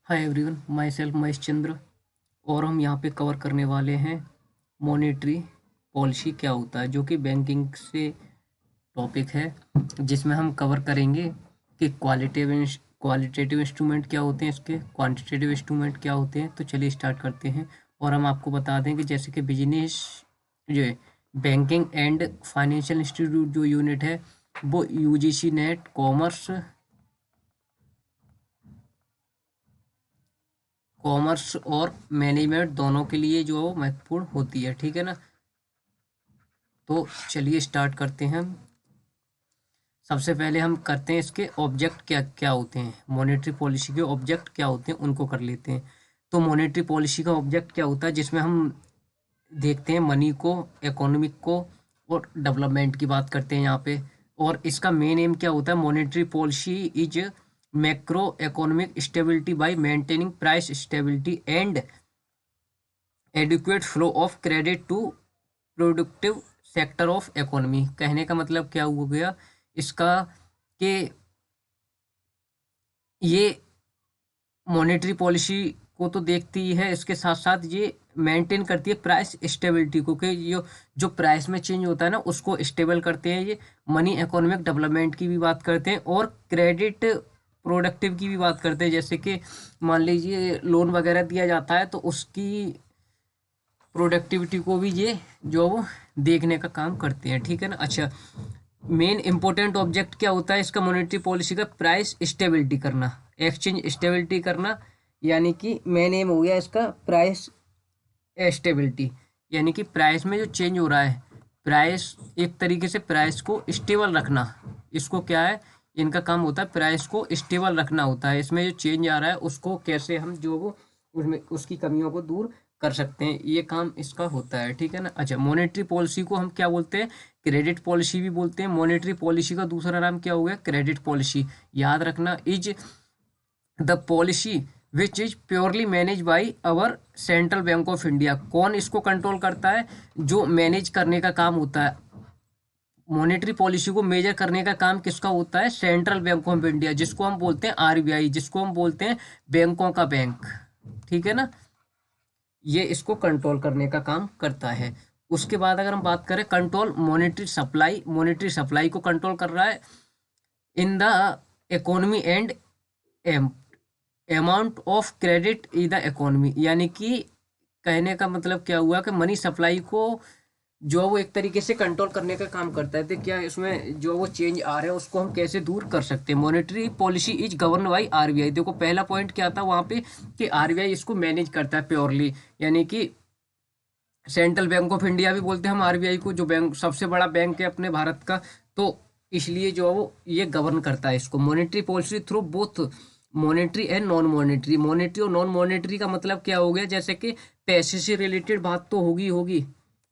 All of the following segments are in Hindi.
Hi everyone, my self Mahesh Chandra. और हम यहाँ पे कवर करने वाले हैं मॉनेटरी पॉलिसी क्या होता है, जो कि बैंकिंग से टॉपिक है, जिसमें हम कवर करेंगे कि क्वालिटेटिव इंस्ट्रूमेंट क्या होते हैं, इसके क्वांटिटेटिव इंस्ट्रूमेंट क्या होते हैं। तो चलिए स्टार्ट करते हैं। और हम आपको बता दें कि जैसे कि बिजनेस जो है, बैंकिंग एंड फाइनेंशियल इंस्टीट्यूट जो यूनिट है, वो यूजीसी नेट कॉमर्स और मैनेजमेंट दोनों के लिए जो महत्वपूर्ण होती है। ठीक है ना। तो चलिए स्टार्ट करते हैं हम। सबसे पहले हम करते हैं इसके ऑब्जेक्ट क्या क्या होते हैं, मॉनेटरी पॉलिसी के ऑब्जेक्ट क्या होते हैं उनको कर लेते हैं। तो मॉनेटरी पॉलिसी का ऑब्जेक्ट क्या होता है, जिसमें हम देखते हैं मनी को, इकोनॉमिक को और डेवलपमेंट की बात करते हैं यहाँ पे। और इसका मेन एम क्या होता है, monetary policy is macro economic stability by maintaining price stability and adequate flow of credit to productive sector of economy. कहने का मतलब क्या हो गया इसका, कि ये मॉनेटरी पॉलिसी को तो देखती ही है, इसके साथ साथ ये मेंटेन करती है प्राइस स्टेबिलिटी को, कि ये जो प्राइस में चेंज होता है ना उसको स्टेबल करते हैं। ये मनी इकोनॉमिक डेवलपमेंट की भी बात करते हैं और क्रेडिट प्रोडक्टिव की भी बात करते हैं। जैसे कि मान लीजिए लोन वगैरह दिया जाता है तो उसकी प्रोडक्टिविटी को भी ये जो वो देखने का काम करते हैं। ठीक है ना। अच्छा, मेन इंपॉर्टेंट ऑब्जेक्ट क्या होता है इसका मॉनेटरी पॉलिसी का, प्राइस स्टेबिलिटी करना, एक्सचेंज स्टेबिलिटी करना। यानी कि मेन एम हो गया इसका प्राइस स्टेबिलिटी, यानी कि प्राइस में जो चेंज हो रहा है, प्राइस एक तरीके से प्राइस को स्टेबल रखना। इसको क्या है, इनका काम होता है प्राइस को स्टेबल रखना होता है। इसमें जो चेंज आ रहा है उसको कैसे हम जो वो उसमें उसकी कमियों को दूर कर सकते हैं, ये काम इसका होता है। ठीक है ना। अच्छा, मॉनेटरी पॉलिसी को हम क्या बोलते हैं, क्रेडिट पॉलिसी भी बोलते हैं। मॉनेटरी पॉलिसी का दूसरा नाम क्या हो गया, क्रेडिट पॉलिसी। याद रखना, is the policy which is purely manage by our central bank of India. कौन इसको कंट्रोल करता है, जो मैनेज करने का काम होता है, मॉनेटरी पॉलिसी को मेजर करने का काम किसका होता है, सेंट्रल बैंक ऑफ इंडिया, जिसको हम बोलते हैं आरबीआई, जिसको हम बोलते हैं बैंकों का बैंक। ठीक है ना। ये इसको कंट्रोल करने का काम करता है। उसके बाद अगर हम बात करें कंट्रोल मॉनेटरी सप्लाई को कंट्रोल कर रहा है इन the economy and amount of credit in the economy. यानी कि कहने का मतलब क्या हुआ कि मनी सप्लाई को जो है वो एक तरीके से कंट्रोल करने का काम करता है। तो क्या इसमें जो वो चेंज आ रहे हैं उसको हम कैसे दूर कर सकते हैं। Monetary policy is govern by RBI. देखो पहला पॉइंट क्या था वहां पे, कि आरबीआई इसको मैनेज करता है प्योरली, यानी कि सेंट्रल बैंक ऑफ इंडिया भी बोलते हैं हम आरबीआई को, जो बैंक सबसे बड़ा बैंक है अपने भारत का। तो इसलिए जो है वो ये गवर्न करता है इसको। Monetary policy through both monetary and non monetary. Monetary और नॉन मॉनेटरी का मतलब क्या हो गया, जैसे कि पैसे से रिलेटेड बात तो होगी होगी,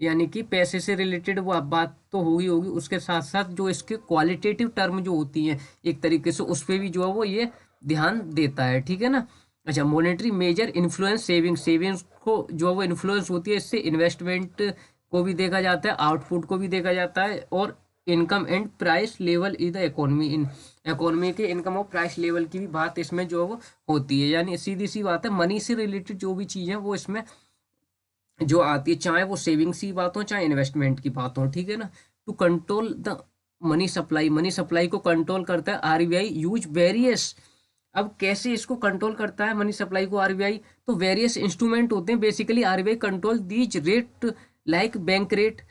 यानी कि पैसे से रिलेटेड वो बात तो होगी होगी, उसके साथ साथ जो इसके क्वालिटेटिव टर्म जो होती हैं एक तरीके से, उस पर भी जो है वो ये ध्यान देता है। ठीक है ना। अच्छा, मॉनेटरी मेजर इन्फ्लुएंस सेविंग्स को जो है वो इन्फ्लुएंस होती है, इससे इन्वेस्टमेंट को भी देखा जाता है, आउटपुट को भी देखा जाता है, और income and price level in the economy, in economy के इनकम और प्राइस लेवल की भी बात इसमें जो है वो होती है। यानी सीधी सी बात है, मनी से रिलेटेड जो भी चीज़ है वो इसमें जो आती है, चाहे वो सेविंग्स की बात हो चाहे इन्वेस्टमेंट की बात हो। ठीक है ना। To control the money supply को कंट्रोल करता है आरबीआई यूज वेरियस। अब कैसे इसको कंट्रोल करता है मनी सप्लाई को आरबीआई, तो वेरियस इंस्ट्रूमेंट होते हैं basically. RBI control these rate like bank rate.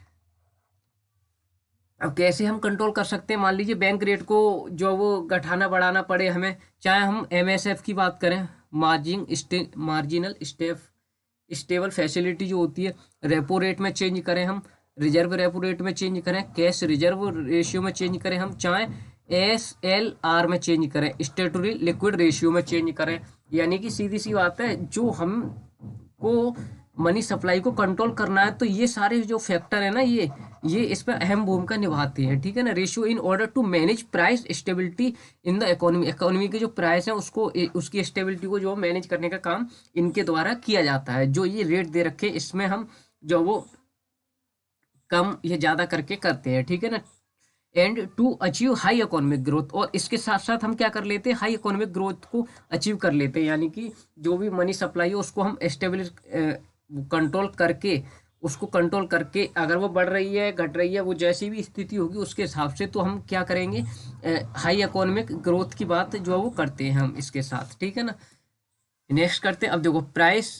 अब कैसे हम कंट्रोल कर सकते हैं, मान लीजिए बैंक रेट को जो वो घटाना बढ़ाना पड़े हमें, चाहे हम एमएसएफ की बात करें, मार्जिनल स्टेबल फैसिलिटी जो होती है, रेपो रेट में चेंज करें हम, रिजर्व रेपो रेट में चेंज करें, कैश रिजर्व रेशियो में चेंज करें हम, चाहे एसएलआर में चेंज करें, स्टेटरी लिक्विड रेशियो में चेंज करें। यानी कि सीधी सी बात है, जो हम को मनी सप्लाई को कंट्रोल करना है तो ये सारे जो फैक्टर है ना, ये इस पर अहम भूमिका निभाते हैं। ठीक है ना। Ratio in order to manage price stability in the economy के जो प्राइस है उसको उसकी स्टेबिलिटी को जो मैनेज करने का काम इनके द्वारा किया जाता है। जो ये रेट दे रखे इसमें हम जो वो कम या ज़्यादा करके करते हैं। ठीक है ना। And to achieve high economic growth, और इसके साथ साथ हम क्या कर लेते हैं, हाई इकोनॉमिक ग्रोथ को अचीव कर लेते हैं, यानी कि जो भी मनी सप्लाई है उसको हम एस्टेब्लिश कंट्रोल करके, उसको कंट्रोल करके अगर वो बढ़ रही है घट रही है, वो जैसी भी स्थिति होगी उसके हिसाब से, तो हम क्या करेंगे, हाई इकोनॉमिक ग्रोथ की बात जो है वो करते हैं हम इसके साथ, ठीक है ना। नेक्स्ट करते हैं, अब देखो प्राइस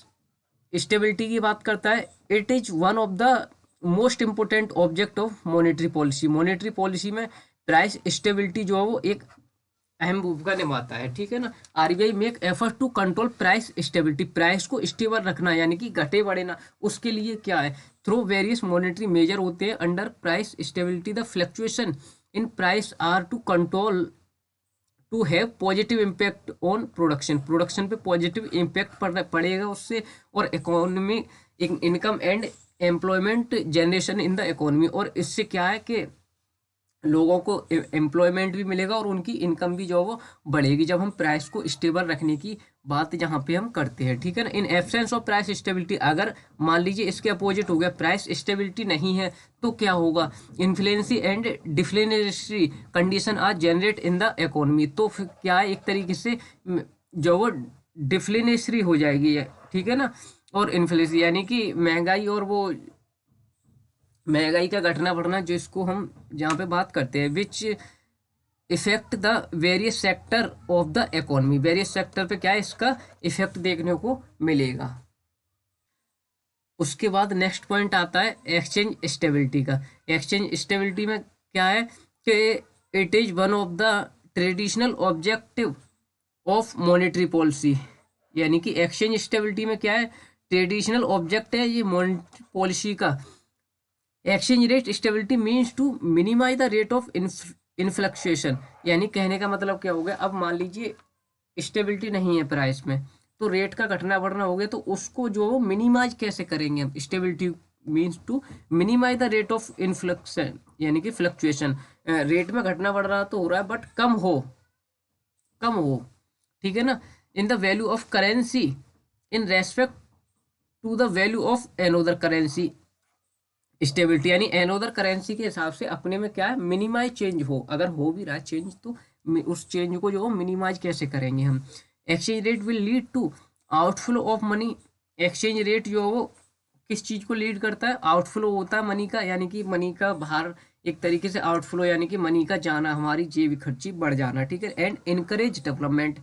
स्टेबिलिटी की बात करता है। It is one of the most important object of monetary policy. Monetary policy में प्राइस स्टेबिलिटी जो है वो एक अहम भूमिका निभाता है, ठीक है ना। RBI make effort to control price stability, price को स्टेबल रखना यानी कि घटे बढ़े ना, उसके लिए क्या है, थ्रू वेरियस मॉनेटरी मेजर होते हैं under price stability. The fluctuation in price are to control to have positive impact on production, production पे पॉजिटिव इम्पैक्ट पड़ेगा उससे, और economy income and employment generation in the economy, और इससे क्या है कि लोगों को एम्प्लॉयमेंट भी मिलेगा और उनकी इनकम भी जो है वो बढ़ेगी, जब हम प्राइस को स्टेबल रखने की बात यहाँ पे हम करते हैं, ठीक है ना। In absence of price stability, अगर मान लीजिए इसके अपोजिट हो गया, प्राइस स्टेबिलिटी नहीं है, तो क्या होगा, inflationary and deflationary condition are generate in the economy, तो फिर क्या है, एक तरीके से जो वो डिफ्लेशनरी हो जाएगी, ठीक है ना। और इन्फ्लेशन यानी कि महंगाई, और वो महंगाई का घटना बढ़ना जो इसको हम जहाँ पे बात करते हैं, which effect the various sector of the economy, various sector पे क्या है इसका इफेक्ट देखने को मिलेगा। उसके बाद नेक्स्ट पॉइंट आता है एक्सचेंज स्टेबिलिटी का। एक्सचेंज स्टेबिलिटी में क्या है कि it is one of the traditional objective of monetary policy, यानी कि एक्सचेंज स्टेबिलिटी में क्या है, ट्रेडिशनल ऑब्जेक्ट है ये मॉनेटरी पॉलिसी का। Exchange rate stability means to minimise the rate of fluctuation, यानी कहने का मतलब क्या हो गया, अब मान लीजिए स्टेबिलिटी नहीं है प्राइस में, तो रेट का घटना बढ़ना हो गया, तो उसको जो मिनिमाइज कैसे करेंगे हम, stability means to minimise the rate of inflation, यानी कि फ्लक्चुएशन, रेट में घटना बढ़ रहा तो हो रहा है बट कम हो, कम हो, ठीक है ना। In the value of currency in respect to the value of another currency stability, यानी एनोदर करेंसी के हिसाब से अपने में क्या है, मिनिमाइज चेंज हो, अगर हो भी रहा है चेंज तो उस चेंज को जो हो मिनिमाइज कैसे करेंगे हम। Exchange rate will lead to outflow of money, exchange rate जो वो किस चीज़ को लीड करता है, आउटफ्लो होता है मनी का, यानी कि मनी का बाहर एक तरीके से आउटफ्लो, यानी कि मनी का जाना, हमारी जेब खर्ची बढ़ जाना, ठीक है। And encourage development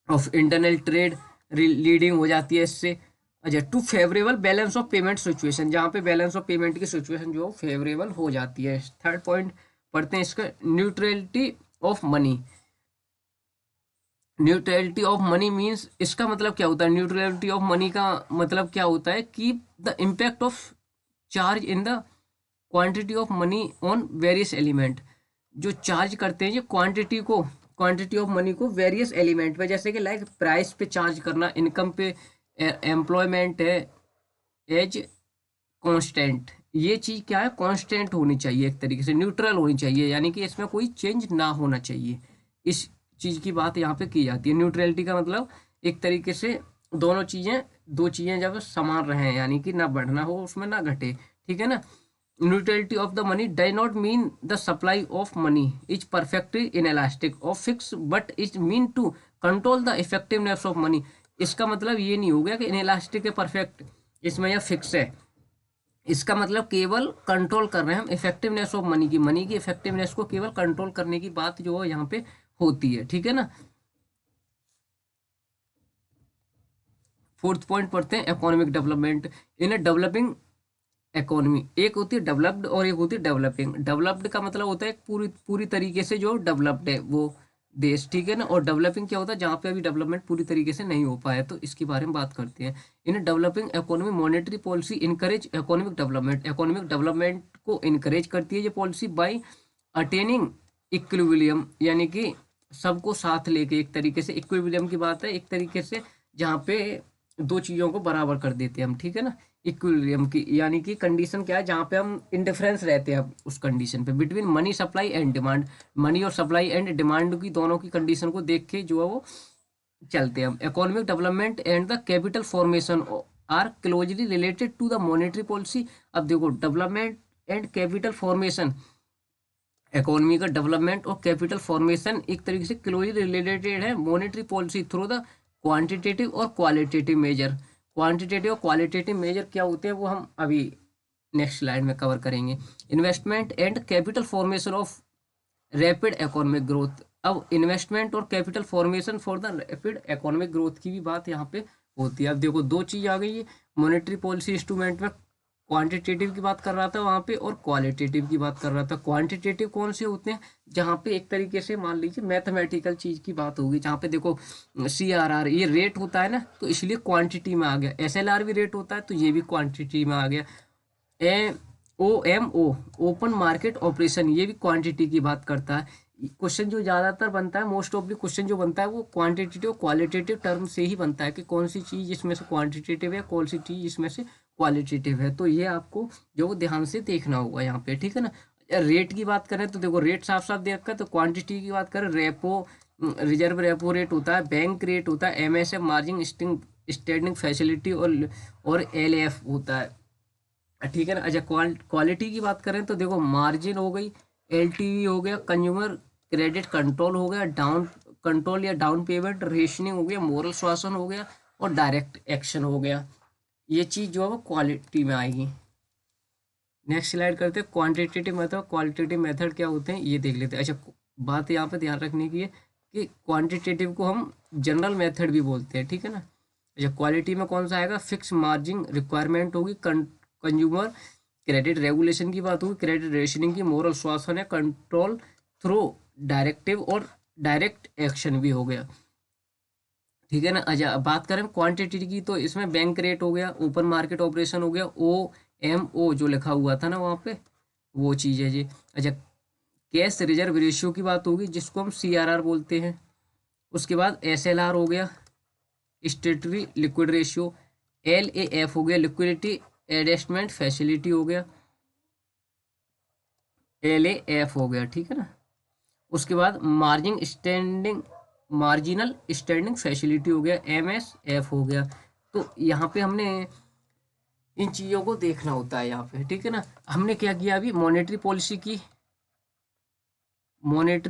of internal trade, leading हो जाती है इससे। अच्छा, to favourable balance of payment situation, जहाँ पे बैलेंस ऑफ पेमेंट की सिचुएशन जो फेवरेबल हो जाती है। थर्ड पॉइंट पढ़ते हैं इसका, neutrality of money. Neutrality of money means, इसका मतलब क्या होता है, न्यूट्रलिटी ऑफ मनी का मतलब क्या होता है कि the impact of charge in the quantity of money on various element, जो चार्ज करते हैं ये क्वांटिटी को, क्वांटिटी ऑफ मनी को वेरियस एलिमेंट पे, जैसे कि लाइक प्राइस पे चार्ज करना, इनकम पे, एम्प्लॉयमेंट है एज कांस्टेंट, ये चीज़ क्या है, कांस्टेंट होनी चाहिए, एक तरीके से न्यूट्रल होनी चाहिए, यानी कि इसमें कोई चेंज ना होना चाहिए, इस चीज़ की बात यहाँ पे की जाती है। न्यूट्रलिटी का मतलब एक तरीके से दोनों चीज़ें, दो चीज़ें जब समान रहें, यानी कि ना बढ़ना हो उसमें ना घटे, ठीक है ना। Neutrality of the money does not mean the supply of money is perfectly inelastic और fix, but is mean to control the effectiveness of money. इसका मतलब ये नहीं हो गया कि इनएलास्टिक है परफेक्ट, इसमें यह फिक्स है, इसका मतलब केवल कंट्रोल कर रहे हैं हम इफेक्टिवनेस ऑफ मनी की, मनी की इफेक्टिवनेस को केवल कंट्रोल करने की बात जो है यहाँ पे होती है, ठीक है ना। फोर्थ पॉइंट पढ़ते हैं, economic development in a developing economy. एक होती है डेवलप्ड और एक होती है डेवलपिंग। डेवलप्ड का मतलब होता है पूरी पूरी तरीके से जो डेवलप्ड है वो देश, ठीक है ना। और डेवलपिंग क्या होता है, जहाँ पे अभी डेवलपमेंट पूरी तरीके से नहीं हो पाया, तो इसके बारे में बात करते हैं। In developing economy monetary policy encourage economic development, economic development को इनकरेज करती है ये पॉलिसी बाय अटेनिंग इक्विलिब्रियम, यानी कि सबको साथ लेके, एक तरीके से इक्विलिब्रियम की बात है, एक तरीके से जहाँ पे दो चीज़ों को बराबर कर देते हैं हम, ठीक है ना। इक्विलिब्रियम की यानी कि कंडीशन क्या है, जहाँ पे हम इंडिफरेंस रहते हैं उस कंडीशन पे, between money supply and demand, money और सप्लाई एंड डिमांड की दोनों की कंडीशन को देख के जो है वो चलते हैं हम। Economic development and the capital formation are closely related to the monetary policy. अब देखो development and capital formation economy का डेवलपमेंट और कैपिटल फॉर्मेशन एक तरीके से क्लोजली रिलेटेड है monetary policy through the quantitative और क्वालिटेटिव मेजर। क्वांटिटेटिव और क्वालिटेटिव मेजर क्या होते हैं वो हम अभी नेक्स्ट स्लाइड में कवर करेंगे। Investment and capital formation of rapid economic growth. अब इन्वेस्टमेंट और capital formation for the rapid economic growth की भी बात यहाँ पे होती है। अब देखो दो चीज़ आ गई है, मॉनेटरी पॉलिसी इंस्ट्रूमेंट में क्वांटिटेटिव की बात कर रहा था वहाँ पे और क्वालिटेटिव की बात कर रहा था। क्वांटिटेटिव कौन से होते हैं, जहाँ पे एक तरीके से मान लीजिए मैथमेटिकल चीज़ की बात होगी, जहाँ पे देखो CRR ये रेट होता है ना, तो इसलिए क्वांटिटी में आ गया। SLR भी रेट होता है तो ये भी क्वांटिटी में आ गया। OMO ओपन मार्केट ऑपरेशन ये भी क्वांटिटी की बात करता है। क्वेश्चन जो ज़्यादातर बनता है, मोस्ट ऑफ द क्वेश्चन जो बनता है वो क्वांटिटेटिव क्वालिटेटिव टर्म से ही बनता है कि कौन सी चीज़ इसमें से क्वांटिटेटिव है, कौन सी चीज़ इसमें से क्वालिटेटिव है। तो ये आपको जो ध्यान से देखना होगा यहाँ पे, ठीक है ना। रेट की बात करें तो देखो रेट साफ साफ दे रखा है, तो क्वांटिटी की बात करें रेपो रिजर्व रेपो रेट होता है, बैंक रेट होता है, MSF मार्जिन स्टैंडिंग फैसिलिटी और LF होता है, ठीक है ना। अच्छा क्वालिटी की बात करें तो देखो मार्जिन हो गई, LTV हो गया, कंज्यूमर क्रेडिट कंट्रोल हो गया, डाउन कंट्रोल या डाउन पेमेंट रेशनिंग हो गया, मोरल सुशासन हो गया और डायरेक्ट एक्शन हो गया। ये चीज़ जो है वो क्वालिटी में आएगी। नेक्स्ट स्लाइड करते हैं क्वांटिटेटिव मेथड। क्वालिटेटिव मेथड क्या होते हैं ये देख लेते हैं। अच्छा बात यहाँ पे ध्यान रखने की है कि क्वांटिटेटिव को हम जनरल मेथड भी बोलते हैं, ठीक है ना। अच्छा क्वालिटी में कौन सा आएगा, फिक्स मार्जिन रिक्वायरमेंट होगी, कंज्यूमर क्रेडिट रेगुलेशन की बात होगी, क्रेडिट रेशनिंग की, मोरल सुशासन है, कंट्रोल थ्रू डायरेक्टिव और डायरेक्ट एक्शन भी हो गया, ठीक है ना। अच्छा बात करें क्वांटिटी की तो इसमें बैंक रेट हो गया, ओपन मार्केट ऑपरेशन हो गया, OMO जो लिखा हुआ था ना वहाँ पे वो चीज़ है जी। अच्छा कैश रिजर्व रेशियो की बात होगी जिसको हम CRR बोलते हैं। उसके बाद SLR हो गया, स्टेटरी लिक्विड रेशियो, LAF हो गया, लिक्विडिटी एडजस्टमेंट फैसिलिटी हो गया, LAF हो गया, ठीक है ना। उसके बाद मार्जिनल स्टैंडिंग फैसिलिटी हो गया, MSF हो गया। तो यहाँ पे हमने इन चीज़ों को देखना होता है यहाँ पे, ठीक है ना। हमने क्या किया अभी मॉनेटरी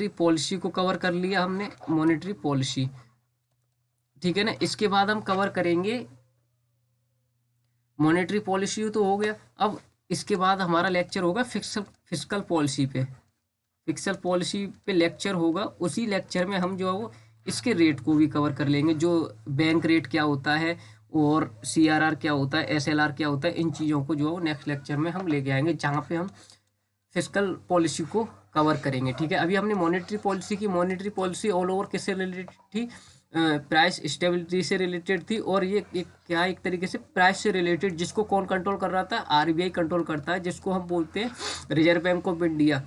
पॉलिसी को कवर कर लिया हमने, मॉनेटरी पॉलिसी, ठीक है ना। इसके बाद हम कवर करेंगे मॉनेटरी पॉलिसी तो हो गया। अब इसके बाद हमारा लेक्चर होगा फिस्कल पॉलिसी पे। फिस्कल पॉलिसी पे लेक्चर होगा, उसी लेक्चर में हम जो है वो इसके रेट को भी कवर कर लेंगे, जो बैंक रेट क्या होता है और CRR क्या होता है, SLR क्या होता है, इन चीज़ों को जो है वो नेक्स्ट लेक्चर में हम लेके आएंगे, जहाँ पे हम फिस्कल पॉलिसी को कवर करेंगे, ठीक है। अभी हमने मॉनेटरी पॉलिसी की, मॉनेटरी पॉलिसी ऑल ओवर किससे रिलेटेड थी, प्राइस स्टेबिलिटी से रिलेटेड थी, और ये एक तरीके से प्राइस से रिलेटेड, जिसको कौन कंट्रोल कर रहा था, RBI कंट्रोल करता है, जिसको हम बोलते हैं रिजर्व बैंक ऑफ इंडिया,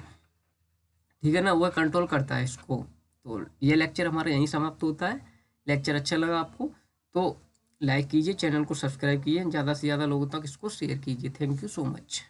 ठीक है ना, वह कंट्रोल करता है इसको। तो ये लेक्चर हमारा यहीं समाप्त होता है। लेक्चर अच्छा लगा आपको तो लाइक कीजिए, चैनल को सब्सक्राइब कीजिए, ज़्यादा से ज़्यादा लोगों तक इसको शेयर कीजिए। Thank you so much.